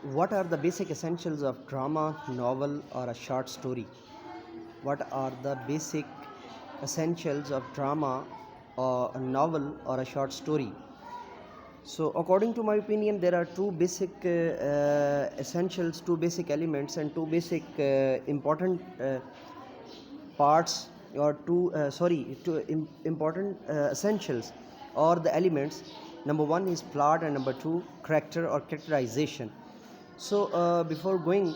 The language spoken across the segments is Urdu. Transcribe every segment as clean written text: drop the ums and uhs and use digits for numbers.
What are the basic essentials of drama, novel, or a short story? What are the basic essentials of drama, or a novel, or a short story? So, according to my opinion, there are two basic essentials, two basic elements, and two basic important parts, or two important essentials or the elements. Number one is plot, and number two, character or characterization. So, before going,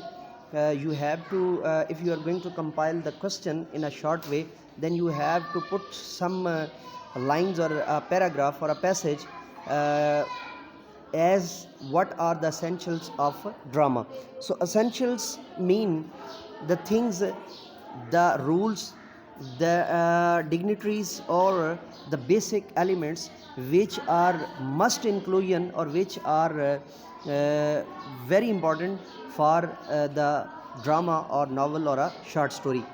you have to, if you are going to compile the question in a short way, then you have to put some lines or a paragraph or a passage uh, as what are the essentials of drama. So, essentials mean the things, the rules, the dignitaries, or the basic elements which are must inclusion, or which are very important for the drama or novel or a short story.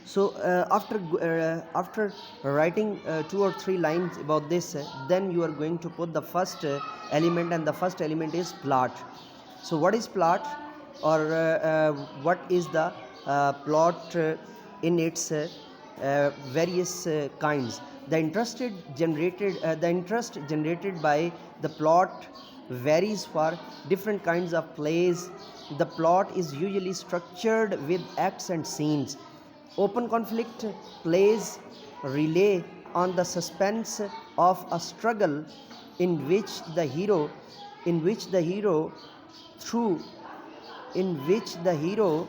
So, after writing two or three lines about this, then you are going to put the first element, and the first element is plot. So, what is plot, or what is the plot in its various kinds? The interest generated by the plot varies for different kinds of plays. The plot is usually structured with acts and scenes. Open conflict plays rely on the suspense of a struggle in which the hero, in which the hero through in which the hero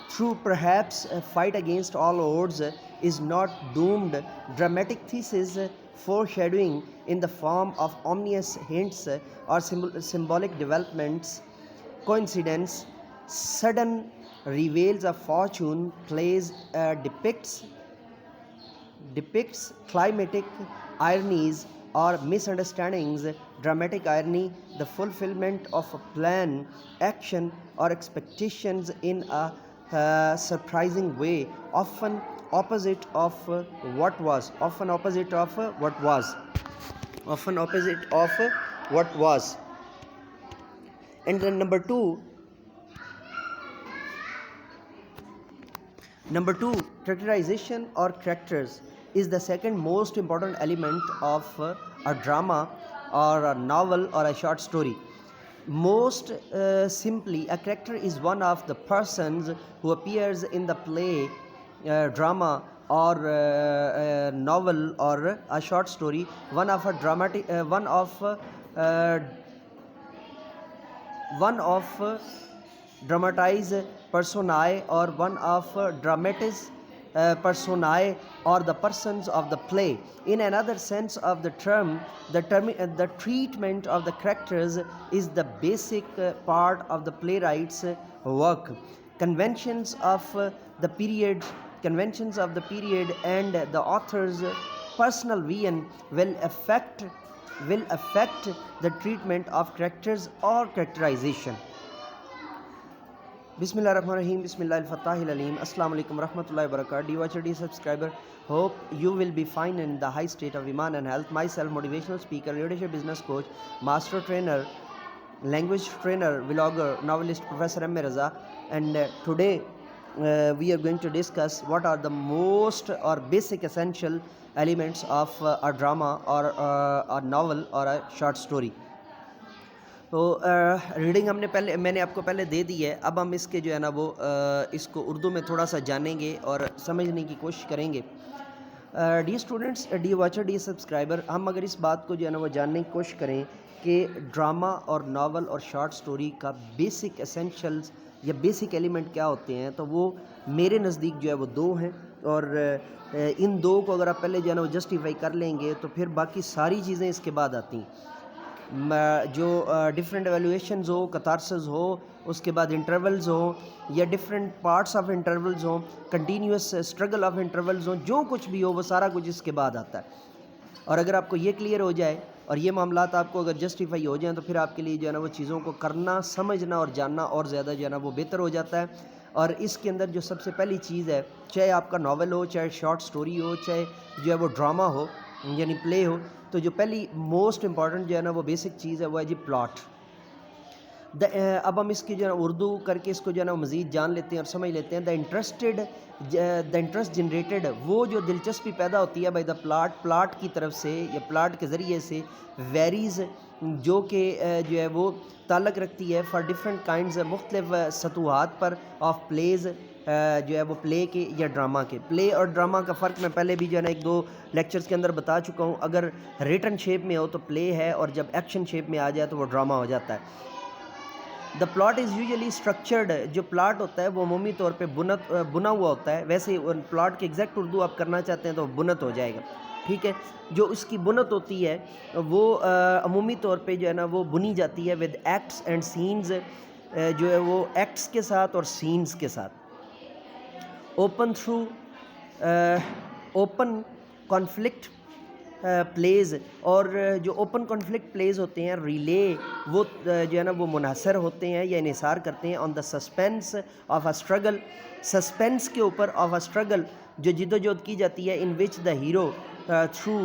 through perhaps a fight against all odds is not doomed. Dramatic thesis, foreshadowing in the form of ominous hints or symbolic developments, coincidence, sudden reveals of fortune, plays depicts climatic ironies or misunderstandings. Dramatic irony, the fulfillment of a plan, action, or expectations in a surprising way, often opposite of what was, often opposite of what was, often opposite of what was. And then Number two, characterization or characters is the second most important element of a drama or a novel or a short story. Most simply, a character is one of the persons who appears in the play, drama, or novel or a short story. One of dramatized personae, or one of dramatis personae, or the persons of the play. In another sense of the term, the treatment of the characters is the basic part of the playwright's work. Conventions of the period, and the author's personal vision will affect the treatment of characters or characterization. Bismillah ar-Rahman ar-Rahim, Bismillah al-Fattah al-Alim. Assalamu alaikum rahmatullahi wa barakatuh. Dear watcher, dear subscriber, hope you will be fine in the high state of Iman and health. Myself, motivational speaker, leadership business coach, master trainer, language trainer, vlogger, novelist, Professor M. Raza. And today we are going to discuss what are the most or basic essential elements of a drama or a novel or a short story. تو ریڈنگ میں نے آپ کو پہلے دے دی ہے. اب ہم اس کے جو ہے نا وہ اس کو اردو میں تھوڑا سا جانیں گے اور سمجھنے کی کوشش کریں گے. D students, D watcher, D subscriber, ہم اگر اس بات کو جو ہے نا وہ جاننے کی کوشش کریں کہ ڈراما اور ناول اور شارٹ سٹوری کا بیسک اسینشلز یا بیسک ایلیمنٹ کیا ہوتے ہیں, تو وہ میرے نزدیک جو ہے وہ دو ہیں. اور ان دو کو اگر آپ پہلے جو ہے نا وہ جسٹیفائی کر لیں گے تو پھر باقی ساری چیزیں اس کے بعد آتی ہیں. جو ڈفرینٹ ایویلویشنز ہو, کتارسز ہو, اس کے بعد انٹرولز ہوں, یا ڈفرینٹ پارٹس آف انٹرولز ہوں, کنٹینیوس اسٹرگل آف انٹرولز ہوں, جو کچھ بھی ہو وہ سارا کچھ اس کے بعد آتا ہے. اور اگر آپ کو یہ کلیئر ہو جائے اور یہ معاملات آپ کو اگر جسٹیفائی ہو جائیں تو پھر آپ کے لیے جو ہے نا وہ چیزوں کو کرنا, سمجھنا اور جاننا اور زیادہ جو ہے نا وہ بہتر ہو جاتا ہے. اور اس کے اندر جو سب سے پہلی چیز ہے, چاہے آپ کا ناول ہو, چاہے شارٹ سٹوری ہو, چاہے جو ہے وہ ڈرامہ ہو, یعنی پلے ہو، تو جو پہلی موسٹ امپورٹنٹ جو ہے نا وہ بیسک چیز ہے وہ ہے جی پلاٹ. اب ہم اس کی جو ہے اردو کر کے اس کو جو ہے نا مزید جان لیتے ہیں اور سمجھ لیتے ہیں. دا انٹرسٹ جنریٹڈ، وہ جو دلچسپی پیدا ہوتی ہے بائی دا پلاٹ کی طرف سے یا پلاٹ کے ذریعے سے، ویریز جو کہ جو ہے وہ تعلق رکھتی ہے فار ڈفرینٹ کائنڈز، مختلف سطوحات پر، آف پلیز جو ہے وہ پلے کے یا ڈرامہ کے. پلے اور ڈرامہ کا فرق میں پہلے بھی جو ہے نا ایک دو لیکچرز کے اندر بتا چکا ہوں. اگر ریٹن شیپ میں ہو تو پلے ہے، اور جب ایکشن شیپ میں آ جائے تو وہ ڈرامہ ہو جاتا ہے. دا پلاٹ از یوزلی اسٹرکچرڈ، جو پلاٹ ہوتا ہے وہ عمومی طور پہ بنا ہوا ہوتا ہے. ویسے پلاٹ کی ایگزیکٹ اردو آپ کرنا چاہتے ہیں تو بنت ہو جائے گا، ٹھیک ہے. جو اس کی بنت ہوتی ہے وہ عمومی طور پہ جو ہے نا وہ بنی جاتی ہے ود ایکٹس اینڈ سینز، جو ہے وہ ایکٹس کے ساتھ اور سینز کے ساتھ. اوپن کانفلکٹ پلیز، اور جو اوپن کانفلکٹ پلیز ہوتے ہیں ریلے، وہ جو ہے نا وہ منحصر ہوتے ہیں یا انحصار کرتے ہیں on the suspense of a struggle, suspense کے اوپر آف اے اسٹرگل، جو جد و جہد کی جاتی ہے in which the hero through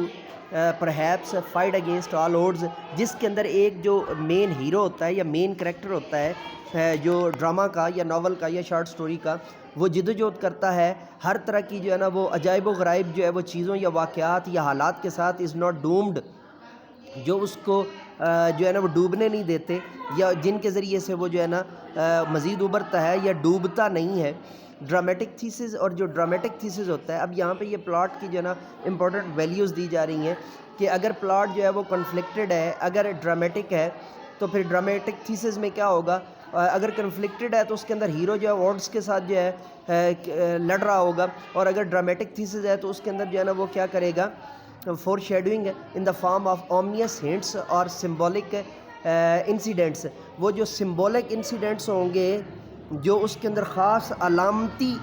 perhaps fight against all odds, جس کے اندر ایک جو مین ہیرو ہوتا ہے یا مین کریکٹر ہوتا ہے جو ڈرامہ کا یا ناول کا یا شارٹ سٹوری کا، وہ جد و جہد کرتا ہے ہر طرح کی جو ہے نا وہ عجائب و غرائب جو ہے وہ چیزوں یا واقعات یا حالات کے ساتھ، از ناٹ ڈومڈ، جو اس کو جو ہے نا وہ ڈوبنے نہیں دیتے، یا جن کے ذریعے سے وہ جو ہے نا مزید ابھرتا ہے یا ڈوبتا نہیں ہے. ڈرامیٹک تھیسز، اور جو ڈرامیٹک تھیسز ہوتا ہے، اب یہاں پہ یہ پلاٹ کی جو ہے نا امپورٹنٹ ویلیوز دی جا رہی ہیں کہ اگر پلاٹ جو ہے وہ کنفلکٹڈ ہے، اگر ڈرامیٹک ہے، تو پھر ڈرامیٹک تھیسز میں کیا ہوگا؟ اگر کنفلکٹڈ ہے تو اس کے اندر ہیرو جو ہے ورڈز کے ساتھ جو ہے لڑ رہا ہوگا، اور اگر ڈرامیٹک تھیسز ہے تو اس کے اندر جو ہے نا وہ کیا کرے گا؟ Foreshadowing in the form of ominous hints اور سمبولک انسیڈنٹس. وہ جو سمبولک انسیڈنٹس ہوں گے، جو اس کے اندر خاص علامتی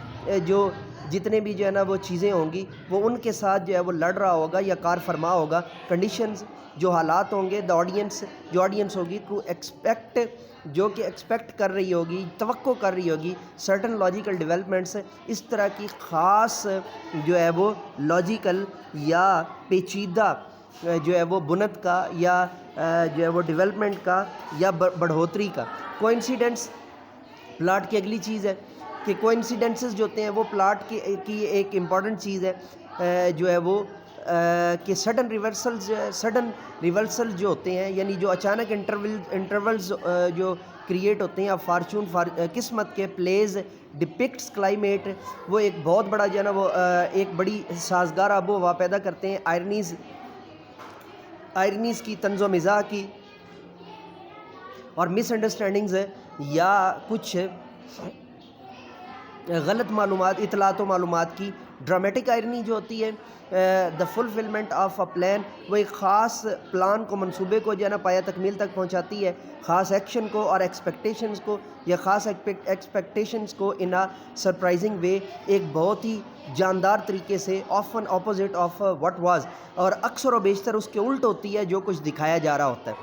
جو جتنے بھی جو ہے نا وہ چیزیں ہوں گی، وہ ان کے ساتھ جو ہے وہ لڑ رہا ہوگا یا کار فرما ہوگا. کنڈیشنز، جو حالات ہوں گے، دا آڈینس، جو آڈینس ہوگی، ٹو ایکسپیکٹ، جو کہ ایکسپیکٹ کر رہی ہوگی، توقع کر رہی ہوگی، سرٹن لاجیکل ڈیولپمنٹس، اس طرح کی خاص جو ہے وہ لاجیکل یا پیچیدہ جو ہے وہ بنت کا یا جو ہے وہ ڈیولپمنٹ کا یا بڑھوتری کا. کوئنسیڈنس پلاٹ کی اگلی چیز ہے کہ کوئنسیڈنسز جو ہوتے ہیں وہ پلاٹ کی ایک امپورٹنٹ چیز ہے، جو ہے وہ کہ سڈن ریورسل جو ہوتے ہیں، یعنی جو اچانک انٹرولز جو کریٹ ہوتے ہیں فارچون قسمت کے. پلیز ڈپکٹس کلائمیٹ، وہ ایک بہت بڑا جو ہے نا وہ ایک بڑی سازگار آب و ہوا پیدا کرتے ہیں. آئرنیز کی، طنز و مزاح کی، اور مس انڈرسٹینڈنگز یا کچھ غلط معلومات، اطلاعات و معلومات کی. ڈرامیٹک آئرنی جو ہوتی ہے دا فلفلمنٹ آف اے پلان، وہ ایک خاص پلان کو، منصوبے کو جو ہے نا پایا تکمیل تک پہنچاتی ہے، خاص ایکشن کو اور ایکسپیکٹیشنز کو، یا خاص ایکسپیکٹیشنز کو ان اے سرپرائزنگ وے، ایک بہت ہی جاندار طریقے سے. Often opposite of what was, اور اکثر و بیشتر اس کے الٹ ہوتی ہے جو کچھ دکھایا جا رہا ہوتا ہے.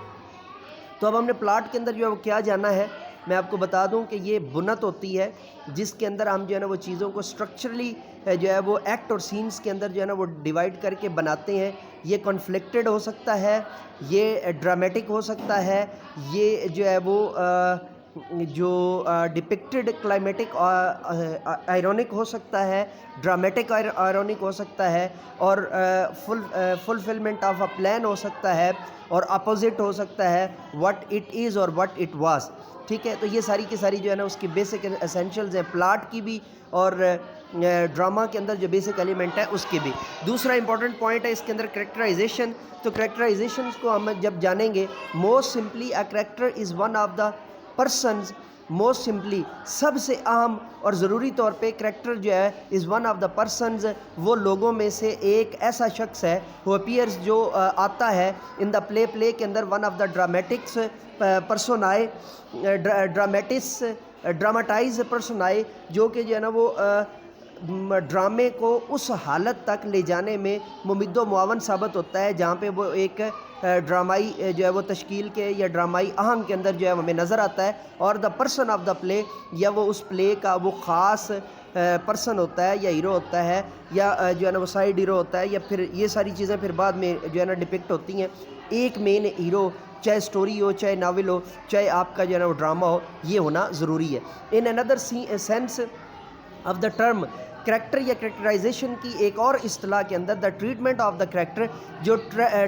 تو اب ہم نے پلاٹ کے اندر جو ہے وہ کیا جانا ہے، میں آپ کو بتا دوں کہ یہ بنت ہوتی ہے جس کے اندر ہم جو ہے نا وہ چیزوں کو اسٹرکچرلی جو ہے وہ ایکٹ اور سینز کے اندر جو ہے نا وہ ڈیوائڈ کر کے بناتے ہیں. یہ کنفلکٹڈ ہو سکتا ہے، یہ ڈرامیٹک ہو سکتا ہے، یہ جو ہے وہ جو ڈپکٹڈ کلائمیٹک آئرونک ہو سکتا ہے، ڈرامیٹک آئرونک ہو سکتا ہے، اور فلفلمنٹ آف اے پلان ہو سکتا ہے، اور اپوزٹ ہو سکتا ہے وٹ اٹ از اور وٹ اٹ واز. ٹھیک ہے، تو یہ ساری کی ساری جو ہے نا اس کی بیسک اسینشلز ہیں پلاٹ کی بھی، اور ڈرامہ کے اندر جو بیسک ایلیمنٹ ہے اس کی بھی. دوسرا امپورٹنٹ پوائنٹ ہے اس کے اندر کریکٹرائزیشن. تو کریکٹرائزیشنز کو ہم جب جانیں گے، most simply a character is one of the persons, most simply سب سے اہم اور ضروری طور پہ کریکٹر جو ہے is one of the persons, وہ لوگوں میں سے ایک ایسا شخص ہے ہو اپیئرز، جو آتا ہے ان دا پلے کے اندر، one of the dramatis personae, dramatis personae, جو کہ جو ہے نا وہ ڈرامے کو اس حالت تک لے جانے میں ممد و معاون ثابت ہوتا ہے جہاں پہ وہ ایک ڈرامائی جو ہے وہ تشکیل کے یا ڈرامائی آہنگ کے اندر جو ہے ہمیں نظر آتا ہے، اور دا پرسن آف دا پلے یا وہ اس پلے کا وہ خاص پرسن ہوتا ہے یا ہیرو ہوتا ہے یا جو ہے نا وہ سائیڈ ہیرو ہوتا ہے، یا پھر یہ ساری چیزیں پھر بعد میں جو ہے نا ڈپکٹ ہوتی ہیں۔ ایک مین ہیرو چاہے سٹوری ہو، چاہے ناول ہو، چاہے آپ کا جو ہے نا وہ ڈرامہ ہو، یہ ہونا ضروری ہے۔ ان اندر sense of the term character یا کریکٹرائزیشن کی ایک اور اصطلاح کے اندر the treatment of the character, جو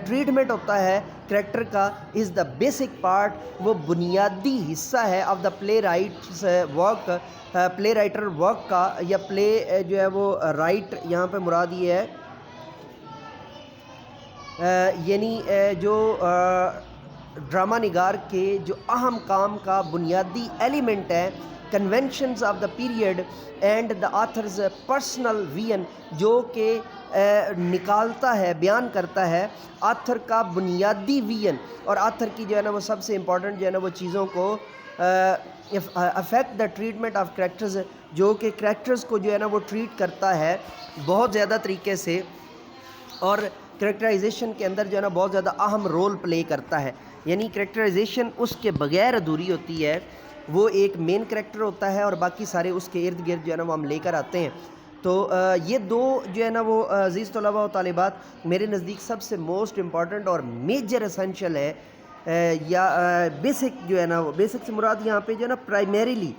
ٹریٹمنٹ ہوتا ہے کریکٹر کا، از دا بیسک پارٹ، وہ بنیادی حصہ ہے of the play rights work, play writer work کا، یا پلے جو ہے وہ رائٹ یہاں پہ مراد یہ ہے یعنی جو ڈرامہ نگار کے جو اہم کام کا بنیادی ایلیمنٹ ہے، conventions of the period and the authors personal vision, جو کہ نکالتا ہے، بیان کرتا ہے آتھر کا بنیادی ویژن، اور آتھر کی جو ہے نا وہ سب سے امپورٹنٹ جو ہے نا وہ چیزوں کو effect the treatment of characters, جو کہ کریکٹرز کو جو ہے نا وہ ٹریٹ کرتا ہے بہت زیادہ طریقے سے، اور کریکٹرائزیشن کے اندر جو ہے نا بہت زیادہ اہم رول پلے کرتا ہے۔ یعنی کریکٹرائزیشن اس کے بغیر ادھوری ہوتی ہے، وہ ایک مین کریکٹر ہوتا ہے اور باقی سارے اس کے ارد گرد جو ہے نا وہ ہم لے کر آتے ہیں۔ تو یہ دو جو ہے نا وہ عزیز طلباء و طالبات میرے نزدیک سب سے موسٹ امپورٹنٹ اور میجر اسینشیل ہے، یا بیسک جو ہے نا وہ، بیسک سے مراد یہاں پہ جو ہے نا پرائمیریلی،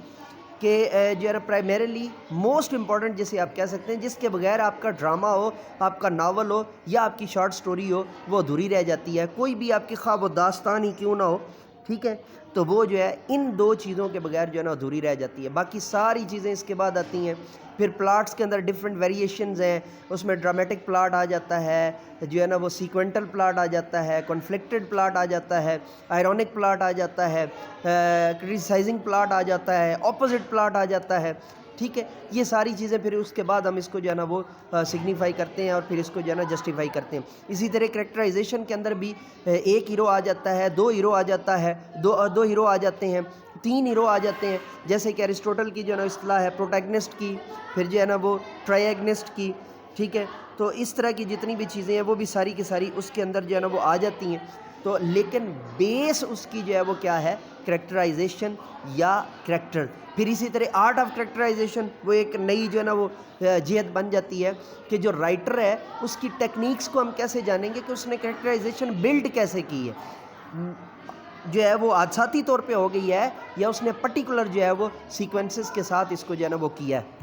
کہ جو ہے نا پرائمیریلی موسٹ امپورٹنٹ جسے آپ کہہ سکتے ہیں، جس کے بغیر آپ کا ڈرامہ ہو، آپ کا ناول ہو یا آپ کی شارٹ سٹوری ہو، وہ ادھوری رہ جاتی ہے۔ کوئی بھی آپ کی خواب و داستان ہی کیوں نہ ہو، ٹھیک ہے، تو وہ جو ہے ان دو چیزوں کے بغیر جو ہے نا ادھوری رہ جاتی ہے۔ باقی ساری چیزیں اس کے بعد آتی ہیں۔ پھر پلاٹس کے اندر ڈفرینٹ ویریشنز ہیں، اس میں ڈرامٹک پلاٹ آ جاتا ہے، جو ہے نا وہ سیکوینٹل پلاٹ آ جاتا ہے، کنفلکٹڈ پلاٹ آ جاتا ہے، آئرونک پلاٹ آ جاتا ہے، کرٹیسائزنگ پلاٹ آ جاتا ہے، اپوزٹ پلاٹ آ جاتا ہے، ٹھیک ہے۔ یہ ساری چیزیں پھر اس کے بعد ہم اس کو جو ہے نا وہ سگنیفائی کرتے ہیں اور پھر اس کو جو ہے نا جسٹیفائی کرتے ہیں۔ اسی طرح کریکٹرائزیشن کے اندر بھی ایک ہیرو آ جاتا ہے، دو ہیرو آ جاتا ہے، دو ہیرو آ جاتے ہیں، تین ہیرو آ جاتے ہیں، جیسے کہ ایرسٹوٹل کی جو ہے نا اصطلاح ہے پروٹیگنسٹ کی، پھر جو ہے نا وہ ٹرائیگنسٹ کی، ٹھیک ہے۔ تو اس طرح کی جتنی بھی چیزیں ہیں وہ بھی ساری کی ساری اس کے اندر جو ہے نا وہ آ جاتی ہیں۔ تو لیکن بیس اس کی جو ہے وہ کیا ہے، کریکٹرائزیشن یا کریکٹر۔ پھر اسی طرح آرٹ آف کریکٹرائزیشن، وہ ایک نئی جو ہے نا وہ جہت بن جاتی ہے کہ جو رائٹر ہے اس کی ٹیکنیکس کو ہم کیسے جانیں گے کہ اس نے کریکٹرائزیشن بلڈ کیسے کی ہے، جو ہے وہ حادثاتی طور پہ ہو گئی ہے یا اس نے پرٹیکولر جو ہے وہ سیکوینسز کے ساتھ اس کو جو ہے نا وہ کیا ہے۔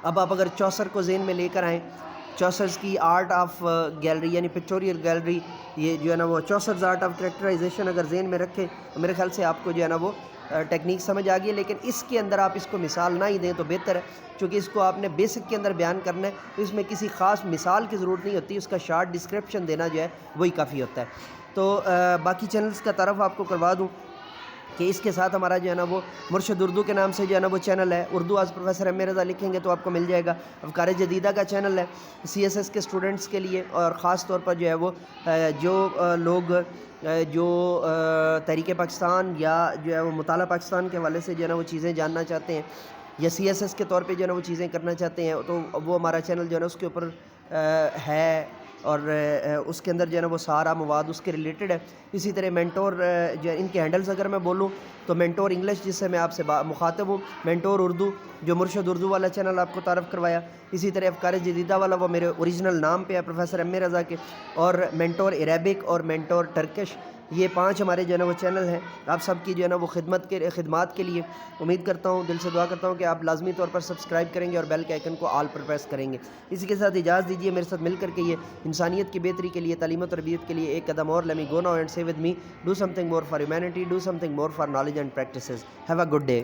اب آپ اگر چوسر کو ذہن میں لے کر آئیں، چوسرز کی آرٹ آف گیلری یعنی پکٹوریل گیلری، یہ جو ہے نا وہ چوسرز آرٹ آف کریکٹرائزیشن اگر ذہن میں رکھیں تو میرے خیال سے آپ کو جو ہے نا وہ ٹیکنیک سمجھ آ گئی ہے۔ لیکن اس کے اندر آپ اس کو مثال نہ ہی دیں تو بہتر ہے، چونکہ اس کو آپ نے بیسک کے اندر بیان کرنا ہے، تو اس میں کسی خاص مثال کی ضرورت نہیں ہوتی، اس کا شارٹ ڈسکرپشن دینا جو ہے وہی کافی ہوتا ہے۔ تو باقی چینلز کا تعارف آپ کو کروا دوں کہ اس کے ساتھ ہمارا جو ہے نا وہ مرشد اردو کے نام سے جو ہے نا وہ چینل ہے، اردو آج پروفیسر ایم رضا لکھیں گے تو آپ کو مل جائے گا۔ افکار جدیدہ کا چینل ہے سی ایس ایس کے اسٹوڈنٹس کے لیے، اور خاص طور پر جو ہے وہ جو لوگ جو تحریک پاکستان یا جو ہے وہ مطالعہ پاکستان کے حوالے سے جو ہے نا وہ چیزیں جاننا چاہتے ہیں یا سی ایس ایس کے طور پہ جو ہے نا وہ چیزیں کرنا چاہتے ہیں، تو وہ ہمارا چینل جو ہے نا اس کے اوپر ہے، اور اس کے اندر جو ہے نا وہ سارا مواد اس کے ریلیٹڈ ہے۔ اسی طرح مینٹور جو ان کے ہینڈلز اگر میں بولوں تو مینٹور انگلش، جس سے میں آپ سے مخاطب ہوں، مینٹور اردو جو مرشد اردو والا چینل آپ کو تعارف کروایا، اسی طرح افکار جدیدہ والا وہ میرے اوریجنل نام پہ ہے پروفیسر ایم رضا کے، اور مینٹور عربک اور مینٹور ٹرکش، یہ 5 ہمارے جو ہے نا وہ چینل ہیں آپ سب کی جو ہے نا وہ خدمات کے لیے۔ امید کرتا ہوں، دل سے دعا کرتا ہوں کہ آپ لازمی طور پر سبسکرائب کریں گے اور بیل کے آئیکن کو آل پر پریس کریں گے۔ اسی کے ساتھ اجازت دیجیے میرے ساتھ مل کر کے یہ انسانیت کی بہتری کے لیے، تعلیم و تربیت کے لیے ایک قدم اور، let me go now and say with me, do something more for humanity, do something more for knowledge and practices. Have a good day.